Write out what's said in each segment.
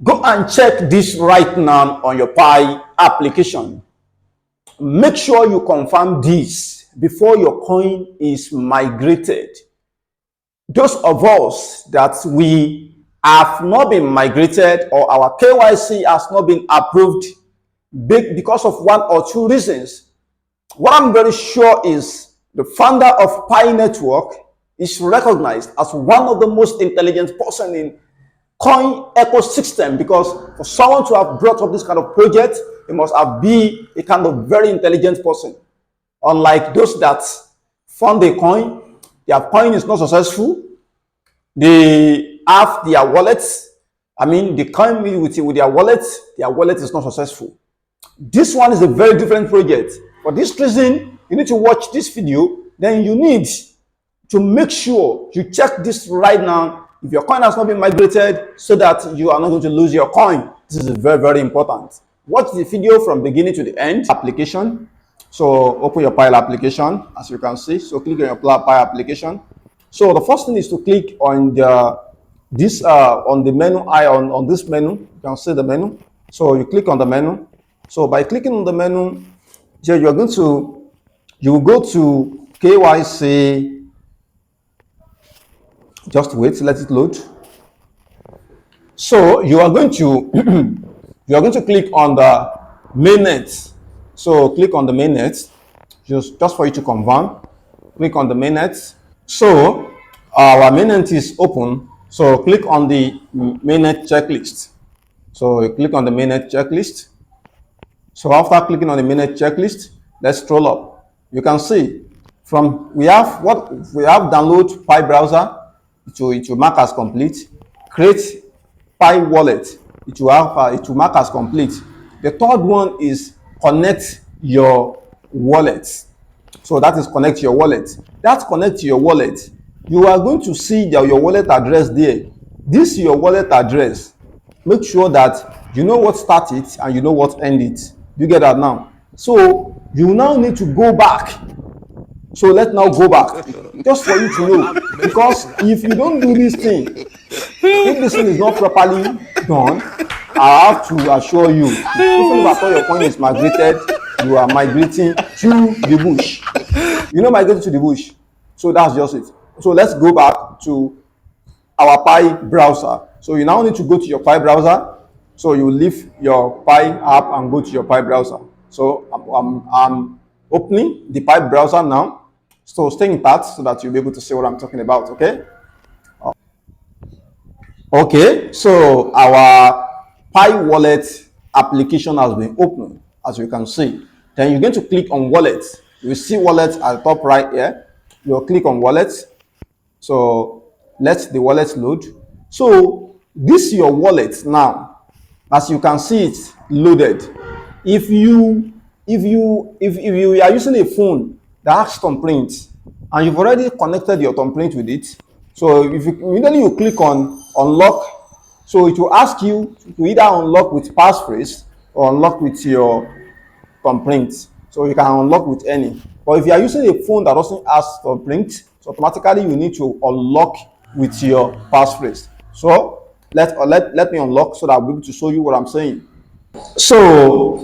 Go and check this right now on your Pi application. Make sure you confirm this before your coin is migrated. Those of us that we have not been migrated or our KYC has not been approved because of one or two reasons, what I'm very sure is the founder of Pi Network is recognized as one of the most intelligent person in coin ecosystem, because for someone to have brought up this kind of project, he must have been a kind of very intelligent person. Unlike those that found a coin, their coin is not successful, they have their wallets, they come with their wallet is not successful. This one is a very different project. For this reason, you need to watch this video, then you need to make sure you check this right now if your coin has not been migrated, so that you are not going to lose your coin. This is very, very important. Watch the video from beginning to the end. Application. So open your Pi application, as you can see. So click on your Pi application. So the first thing is to click on the menu icon on this menu. You can see the menu. So you click on the menu. So by clicking on the menu, you will go to KYC. Just wait, let it load. So you are going to click on the mainnet. So click on the mainnet, just for you to confirm. Click on the mainnet. So our mainnet is open. So click on the mainnet checklist. So you click on the mainnet checklist. So after clicking on the mainnet checklist, let's scroll up. You can see we have download Pi browser. It will mark as complete. Create Pi wallet. It will mark as complete. The third one is connect your wallet. So that is connect your wallet. That's connect to your wallet. You are going to see your wallet address there. This is your wallet address. Make sure that you know what start it and you know what end it. You get that now? So you now need to go back. So let's now go back, just for you to know, because if you don't do this thing, if this thing is not properly done, I have to assure you, even if after your coin is migrated, you are migrating to the bush. You know, migrating to the bush. So that's just it. So let's go back to our Pi browser. So you now need to go to your Pi browser. So you leave your Pi app and go to your Pi browser. So I'm opening the Pi browser now. So stay in touch so that you'll be able to see what I'm talking about, okay? Okay, so our Pi wallet application has been opened, as you can see. Then you're going to click on wallet. You will see wallet at the top right here. You'll click on wallet. So let the wallet load. So this is your wallet now. As you can see, it's loaded. If you are using a phone that has thumbprint and you've already connected your thumbprint with it, so if you immediately you click on unlock, so it will ask you to either unlock with passphrase or unlock with your thumbprint. So you can unlock with any. But if you are using a phone that doesn't have thumbprint, so automatically you need to unlock with your passphrase. So let me unlock so that I'll be able to show you what I'm saying. So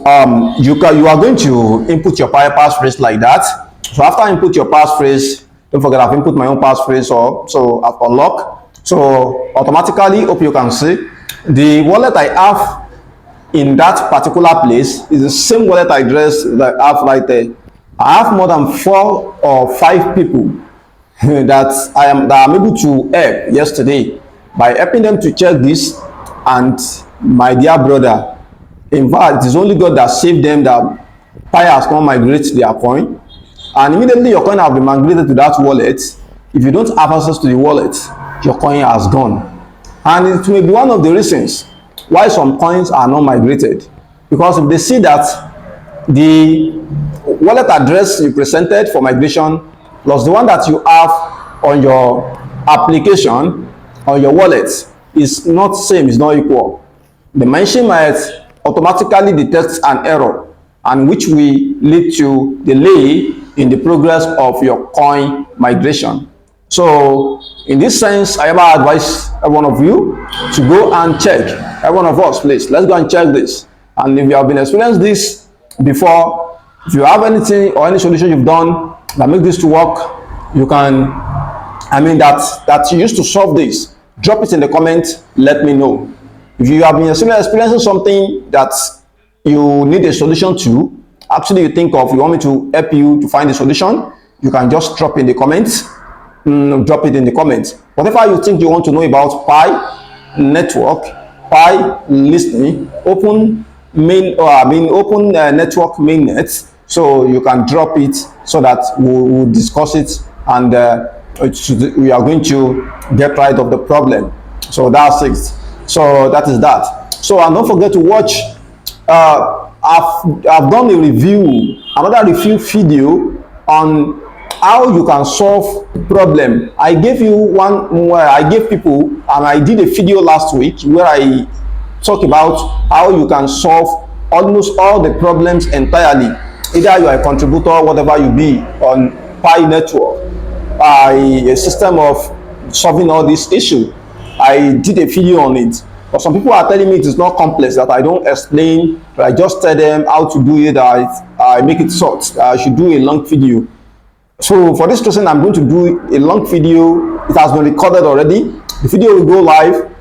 you are going to input your Pi passphrase like that. So after I input your passphrase, don't forget I've input my own passphrase, so I've unlocked. So automatically, hope you can see the wallet I have in that particular place is the same wallet address that I have right there. I have more than 4 or 5 people that I'm able to help yesterday by helping them to check this. And my dear brother, in fact, it is only God that saved them, that Pi has not migrated their coin, and immediately your coin has been migrated to that wallet. If you don't have access to the wallet, your coin has gone. And it may be one of the reasons why some coins are not migrated, because if they see that the wallet address you presented for migration plus the one that you have on your application or your wallet is not same, is not equal, the machine might automatically detect an error, and which will lead to delay in the progress of your coin migration. So in this sense, I ever advise every one of you to go and check every one of us, please, let's go and check this. And if you have been experienced this before, if you have anything or any solution you've done that make this to work, you can, that you used to solve this, drop it in the comment, let me know. If you have been experiencing something that you need a solution to, actually you think of, you want me to help you to find a solution, you can just drop in the comments. Drop it in the comments. Whatever you think you want to know about Pi network, Pi listening, open network mainnet, so you can drop it so that we'll discuss it, and we are going to get rid of the problem. So that's it. So that is that. So, and don't forget to watch, I've done a review, another review video on how you can solve problem. I gave you one where I gave people, and I did a video last week where I talk about how you can solve almost all the problems entirely. Either you are a contributor, whatever you be, on Pi network, a system of solving all these issues. I did a video on it. But some people are telling me it is not complex, that I don't explain, but I just tell them how to do it, I make it short. I should do a long video. So for this reason, I'm going to do a long video. It has been recorded already. The video will go live.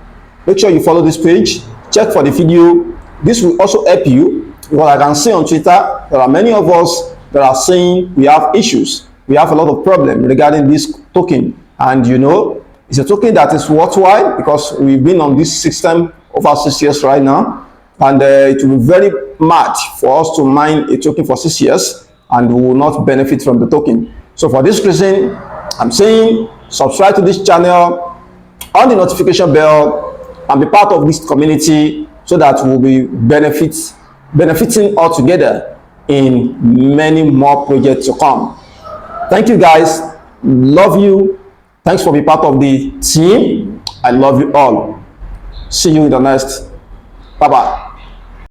Make sure you follow this page. Check for the video. This will also help you, because I can see on Twitter, there are many of us that are saying we have issues. We have a lot of problems regarding this token. And you know, it's a token that is worthwhile, because we've been on this system over 6 years right now. And it will be very mad for us to mine a token for 6 years and we will not benefit from the token. So for this reason, I'm saying subscribe to this channel, on the notification bell, and be part of this community, so that we'll be benefiting all together in many more projects to come. Thank you guys. Love you. Thanks for being part of the team. I love you all. See you in the next. Bye-bye.